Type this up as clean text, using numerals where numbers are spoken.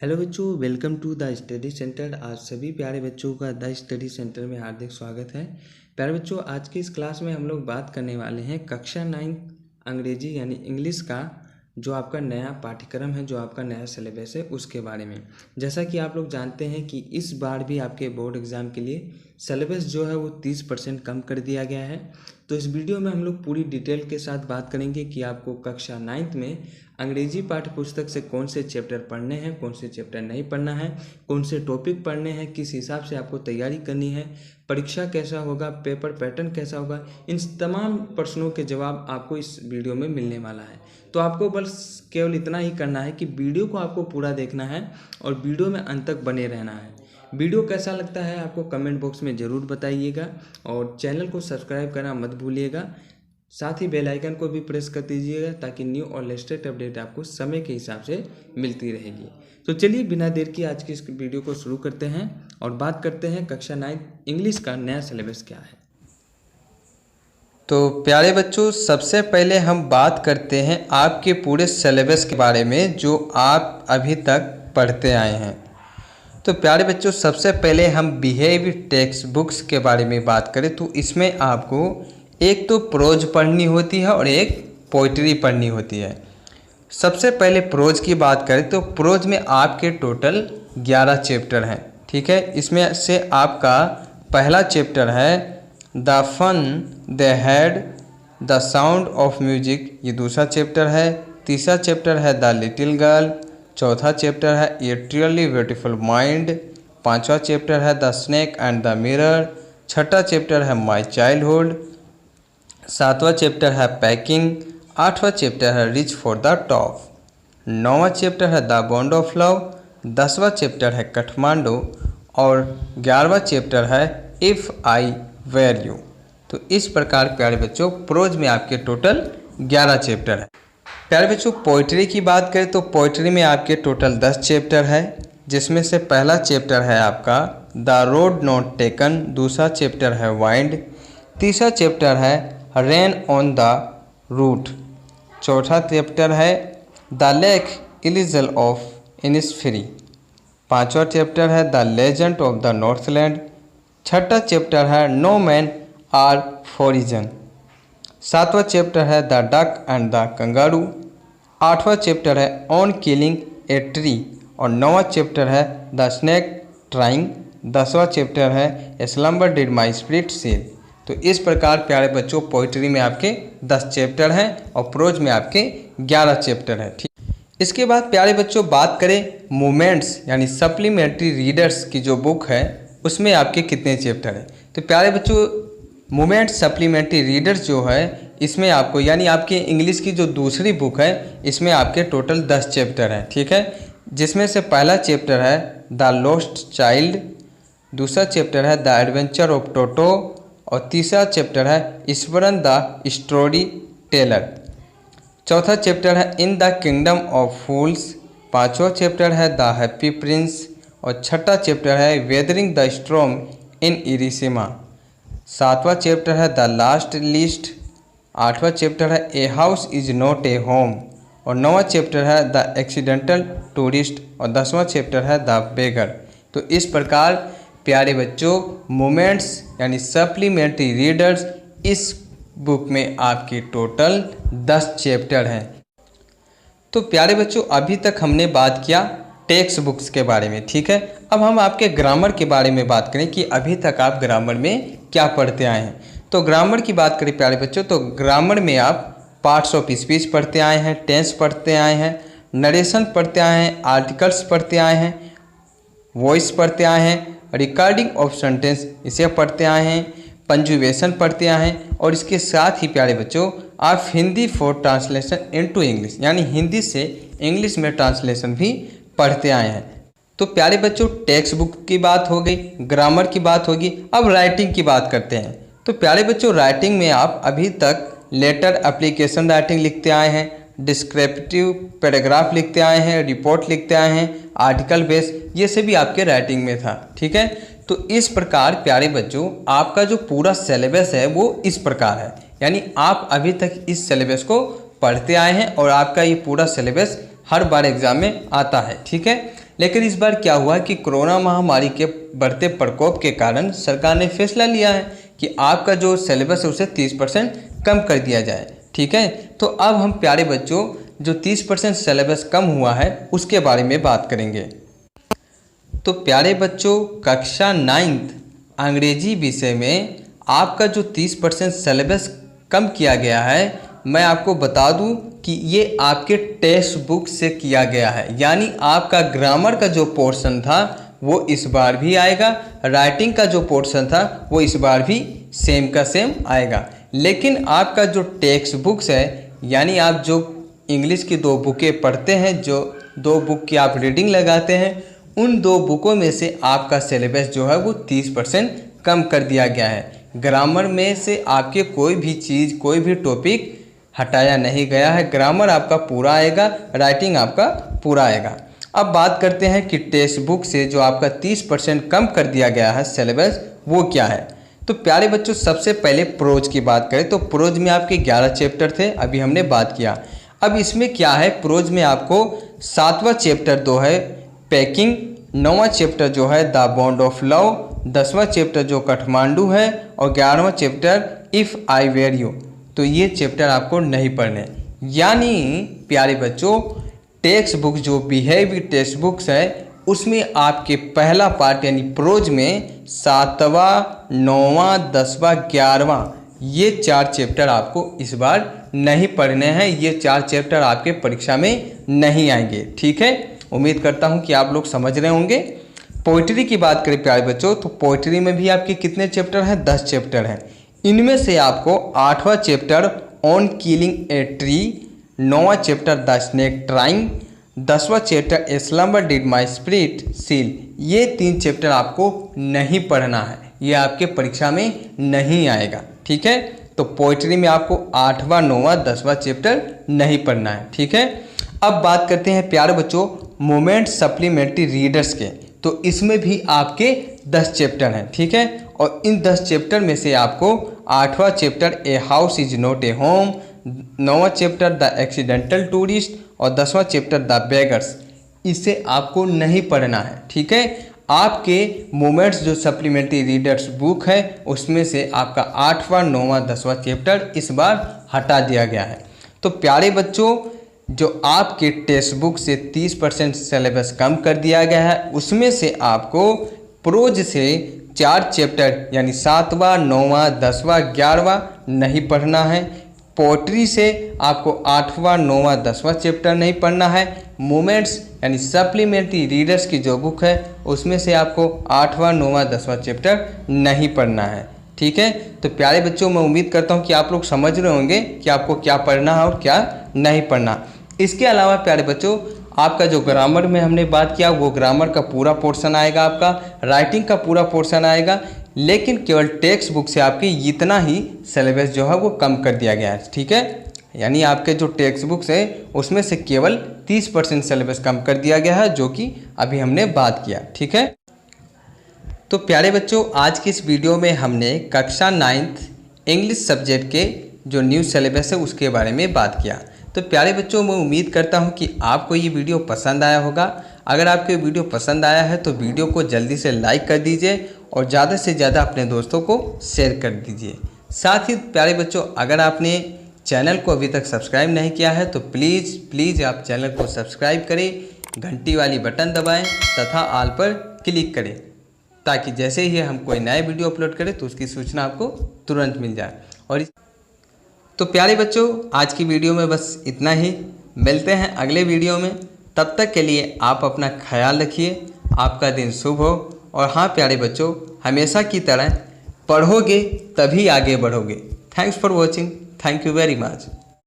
Hello बच्चों, welcome to the study centre. आज सभी प्यारे बच्चों का द स्टडी सेंटर में हार्दिक स्वागत है। प्यारे बच्चों, आज की इस क्लास में हम लोग बात करने वाले हैं कक्षा 9 अंग्रेजी यानी इंग्लिश का जो आपका नया पाठ्यक्रम है, जो आपका नया सिलेबस है, उसके बारे में। जैसा कि आप लोग जानते हैं कि इस बार भी आपके बोर्ड एग्ज़ाम के लिए सिलेबस जो है वो 30% कम कर दिया गया है। तो इस वीडियो में हम लोग पूरी डिटेल के साथ बात करेंगे कि आपको कक्षा 9th में अंग्रेजी पाठ्य पुस्तक से कौन से चैप्टर पढ़ने हैं, कौन से चैप्टर नहीं पढ़ना है, कौन से टॉपिक पढ़ने हैं, किस हिसाब से आपको तैयारी करनी है, परीक्षा कैसा होगा, पेपर पैटर्न कैसा होगा, इन तमाम प्रश्नों के जवाब आपको इस वीडियो में मिलने वाला है। तो आपको बस केवल इतना ही करना है कि वीडियो को आपको पूरा देखना है और वीडियो में अंत तक बने रहना है। वीडियो कैसा लगता है आपको कमेंट बॉक्स में ज़रूर बताइएगा और चैनल को सब्सक्राइब करना मत भूलिएगा। साथ ही बेल आइकन को भी प्रेस कर दीजिएगा ताकि न्यू और लेटेस्ट अपडेट आपको समय के हिसाब से मिलती रहेगी। तो चलिए बिना देर की आज की इस वीडियो को शुरू करते हैं और बात करते हैं कक्षा 9 इंग्लिश का नया सिलेबस क्या है। तो प्यारे बच्चों, सबसे पहले हम बात करते हैं आपके पूरे सिलेबस के बारे में जो आप अभी तक पढ़ते आए हैं। तो प्यारे बच्चों, सबसे पहले हम बिहेव टेक्स्ट बुक्स के बारे में बात करें तो इसमें आपको एक तो प्रोज पढ़नी होती है और एक पोइट्री पढ़नी होती है। सबसे पहले प्रोज की बात करें तो प्रोज में आपके टोटल 11 चैप्टर हैं। ठीक है, इसमें से आपका पहला चैप्टर है the fun they had the sound of music, ये दूसरा चैप्टर है। तीसरा चैप्टर है द लिटिल गर्ल। चौथा चैप्टर है ए रियली ब्यूटीफुल माइंड। पांचवा चैप्टर है the snake and the mirror. छठा चैप्टर है माय चाइल्डहुड। सातवां चैप्टर है पैकिंग। आठवां चैप्टर है रिच फॉर द टॉप। नौवां चैप्टर है द बॉन्ड ऑफ लव। 10वां चैप्टर है काठमांडू और 11वां चैप्टर है इफ़ आई वेर यू। तो इस प्रकार प्यारे बच्चों प्रोज में आपके टोटल 11 चैप्टर है। प्यारे बच्चों, पोइट्री की बात करें तो पोइट्री में आपके टोटल 10 चैप्टर है, जिसमें से पहला चैप्टर है आपका द रोड नॉट टेकन। दूसरा चैप्टर है वाइंड। तीसरा चैप्टर है रेन ऑन द रूट। चौथा चैप्टर है द लेक इलिजल ऑफ इनिसफ्री। पांचवा चैप्टर है the legend of the Northland. छठा चैप्टर है नो मैन आर फॉरिजन। सातवां चैप्टर है the duck and the kangaroo. आठवां चैप्टर है ऑन किलिंग ए ट्री और नौवां चैप्टर है द स्नेक ट्राइंग। 10वां चैप्टर है slumber did my spirit cell. तो इस प्रकार प्यारे बच्चों पोइट्री में आपके 10 चैप्टर हैं और प्रोज में आपके 11 चैप्टर हैं। ठीक, इसके बाद प्यारे बच्चों बात करें मोमेंट्स यानी सप्लीमेंट्री रीडर्स की जो बुक है उसमें आपके कितने चैप्टर हैं। तो प्यारे बच्चों मोमेंट सप्लीमेंट्री रीडर्स जो है इसमें आपको यानी आपके इंग्लिश की जो दूसरी बुक है इसमें आपके टोटल 10 चैप्टर हैं। ठीक है, जिसमें से पहला चैप्टर है द लॉस्ट चाइल्ड। दूसरा चैप्टर है द एडवेंचर ऑफ टोटो और तीसरा चैप्टर है ईश्वरन द स्टोरी टेलर। चौथा चैप्टर है इन द किंगडम ऑफ फूल्स। पांचवा चैप्टर है द हैप्पी प्रिंस और छठा चैप्टर है वेदरिंग द स्टॉर्म इन इरिसिमा। सातवां चैप्टर है द लास्ट लिस्ट। आठवां चैप्टर है ए house is not a home और नौवां चैप्टर है द एक्सीडेंटल टूरिस्ट और 10वां चैप्टर है द बेगर। तो इस प्रकार प्यारे बच्चों मोमेंट्स यानी सप्लीमेंट्री रीडर्स इस बुक में आपके टोटल 10 चैप्टर हैं। तो प्यारे बच्चों अभी तक हमने बात किया टेक्स्ट बुक्स के बारे में। ठीक है, अब हम आपके ग्रामर के बारे में बात करें कि अभी तक आप ग्रामर में क्या पढ़ते आए हैं। तो ग्रामर की बात करें प्यारे बच्चों तो ग्रामर में आप पार्ट्स ऑफ स्पीच पढ़ते आए हैं, टेंस पढ़ते आए हैं, नरेशन पढ़ते आए हैं, आर्टिकल्स पढ़ते आए हैं, वॉइस पढ़ते आए हैं, रिकॉर्डिंग ऑफ सेंटेंस इसे पढ़ते आए हैं, पंजुएशन पढ़ते आए हैं और इसके साथ ही प्यारे बच्चों आप Hindi for translation into English यानी हिंदी से इंग्लिश में ट्रांसलेशन भी पढ़ते आए हैं। तो प्यारे बच्चों टेक्स्ट बुक की बात हो गई, ग्रामर की बात होगी, अब राइटिंग की बात करते हैं। तो प्यारे बच्चों राइटिंग में आप अभी तक लेटर एप्लीकेशन राइटिंग लिखते आए हैं, डिस्क्रिप्टिव पैराग्राफ लिखते आए हैं, रिपोर्ट लिखते आए हैं, आर्टिकल बेस, ये सभी आपके राइटिंग में था। ठीक है, तो इस प्रकार प्यारे बच्चों आपका जो पूरा सिलेबस है वो इस प्रकार है, यानी आप अभी तक इस सिलेबस को पढ़ते आए हैं और आपका ये पूरा सिलेबस हर बार एग्ज़ाम में आता है, ठीक है। लेकिन इस बार क्या हुआ कि कोरोना महामारी के बढ़ते प्रकोप के कारण सरकार ने फैसला लिया है कि आपका जो सिलेबस है उसे 30% कम कर दिया जाए, ठीक है। तो अब हम प्यारे बच्चों जो 30% सिलेबस कम हुआ है उसके बारे में बात करेंगे। तो प्यारे बच्चों कक्षा 9th अंग्रेजी विषय में आपका जो 30% सिलेबस कम किया गया है, मैं आपको बता दूं कि ये आपके टेक्स्ट बुक से किया गया है। यानी आपका ग्रामर का जो पोर्शन था वो इस बार भी आएगा, राइटिंग का जो पोर्शन था वो इस बार भी सेम का सेम आएगा। लेकिन आपका जो टेक्स्ट बुक्स है, यानी आप जो इंग्लिश की 2 बुकें पढ़ते हैं, जो 2 बुक की आप रीडिंग लगाते हैं, उन 2 बुकों में से आपका सिलेबस जो है वो 30% कम कर दिया गया है। ग्रामर में से आपके कोई भी चीज़, कोई भी टॉपिक हटाया नहीं गया है। ग्रामर आपका पूरा आएगा, राइटिंग आपका पूरा आएगा। अब बात करते हैं कि टेक्स्ट बुक से जो आपका 30% कम कर दिया गया है सिलेबस, वो क्या है। तो प्यारे बच्चों सबसे पहले प्रोज की बात करें तो प्रोज में आपके 11 चैप्टर थे, अभी हमने बात किया। अब इसमें क्या है, प्रोज में आपको 7वां चैप्टर जो है पैकिंग, 9वां चैप्टर जो है द बॉन्ड ऑफ लव, 10वां चैप्टर जो काठमांडू है और 11वां chapter if I were you. तो ये चैप्टर आपको नहीं पढ़ने। यानी प्यारे बच्चों टेक्स्ट बुक जो बिहेवियर टेक्स्ट बुक्स है उसमें आपके पहला पार्ट यानी प्रोज में 7वां, 9वां, 10वां, 11वां ये 4 चैप्टर आपको इस बार नहीं पढ़ने हैं। ये 4 चैप्टर आपके परीक्षा में नहीं आएंगे, ठीक है। उम्मीद करता हूँ कि आप लोग समझ रहे होंगे। पोइट्री की बात करें प्यारे बच्चों तो पोइट्री में भी आपके कितने चैप्टर हैं, 10 चैप्टर हैं। इनमें से आपको 8वां chapter on killing a tree, 9वां चैप्टर द स्नेक ट्राइंग, 10वां chapter a slumber did my spirit seal, ये 3 चैप्टर आपको नहीं पढ़ना है, ये आपके परीक्षा में नहीं आएगा, ठीक है। तो पोइट्री में आपको 8वां, 9वां, 10वां चैप्टर नहीं पढ़ना है, ठीक है। अब बात करते हैं प्यारे बच्चों मोमेंट सप्लीमेंट्री रीडर्स के। तो इसमें भी आपके 10 चैप्टर हैं, ठीक है। और इन 10 चैप्टर में से आपको 8वां chapter a house is not a home, 9वां चैप्टर द एक्सीडेंटल टूरिस्ट और 10वां चैप्टर द बेगर्स, इसे आपको नहीं पढ़ना है, ठीक है। आपके मोमेंट्स जो सप्लीमेंट्री रीडर्स बुक है उसमें से आपका 8वां, 9वां, 10वां चैप्टर इस बार हटा दिया गया है। तो प्यारे बच्चों जो आपके टेक्स्ट बुक से 30% सिलेबस कम कर दिया गया है उसमें से आपको प्रोज से 4 चैप्टर यानी 7वां, 9वां, 10वां, 11वां नहीं पढ़ना है। पोएट्री से आपको 8वां, 9वां, 10वां चैप्टर नहीं पढ़ना है। मोमेंट्स यानी सप्लीमेंट्री रीडर्स की जो बुक है उसमें से आपको 8वां, 9वां, 10वां चैप्टर नहीं पढ़ना है, ठीक है। तो प्यारे बच्चों मैं उम्मीद करता हूँ कि आप लोग समझ रहे होंगे कि आपको क्या पढ़ना है और क्या नहीं पढ़ना। इसके अलावा प्यारे बच्चों आपका जो ग्रामर में हमने बात किया वो ग्रामर का पूरा पोर्शन आएगा, आपका राइटिंग का पूरा पोर्शन आएगा, लेकिन केवल टेक्स्ट बुक से आपकी इतना ही सिलेबस जो है वो कम कर दिया गया है, ठीक है। यानी आपके जो टेक्स्ट बुक्स है उसमें से केवल 30% सिलेबस कम कर दिया गया है जो कि अभी हमने बात किया, ठीक है। तो प्यारे बच्चों आज की इस वीडियो में हमने कक्षा 9th इंग्लिश सब्जेक्ट के जो न्यू सिलेबस है उसके बारे में बात किया। तो प्यारे बच्चों मैं उम्मीद करता हूं कि आपको ये वीडियो पसंद आया होगा। अगर आपको ये वीडियो पसंद आया है तो वीडियो को जल्दी से लाइक कर दीजिए और ज़्यादा से ज़्यादा अपने दोस्तों को शेयर कर दीजिए। साथ ही प्यारे बच्चों अगर आपने चैनल को अभी तक सब्सक्राइब नहीं किया है तो प्लीज़ आप चैनल को सब्सक्राइब करें, घंटी वाली बटन दबाएँ तथा ऑल पर क्लिक करें ताकि जैसे ही हम कोई नए वीडियो अपलोड करें तो उसकी सूचना आपको तुरंत मिल जाए। और तो प्यारे बच्चों आज की वीडियो में बस इतना ही, मिलते हैं अगले वीडियो में। तब तक के लिए आप अपना ख्याल रखिए, आपका दिन शुभ हो। और हाँ प्यारे बच्चों हमेशा की तरह पढ़ोगे तभी आगे बढ़ोगे। Thanks for watching, thank you very much.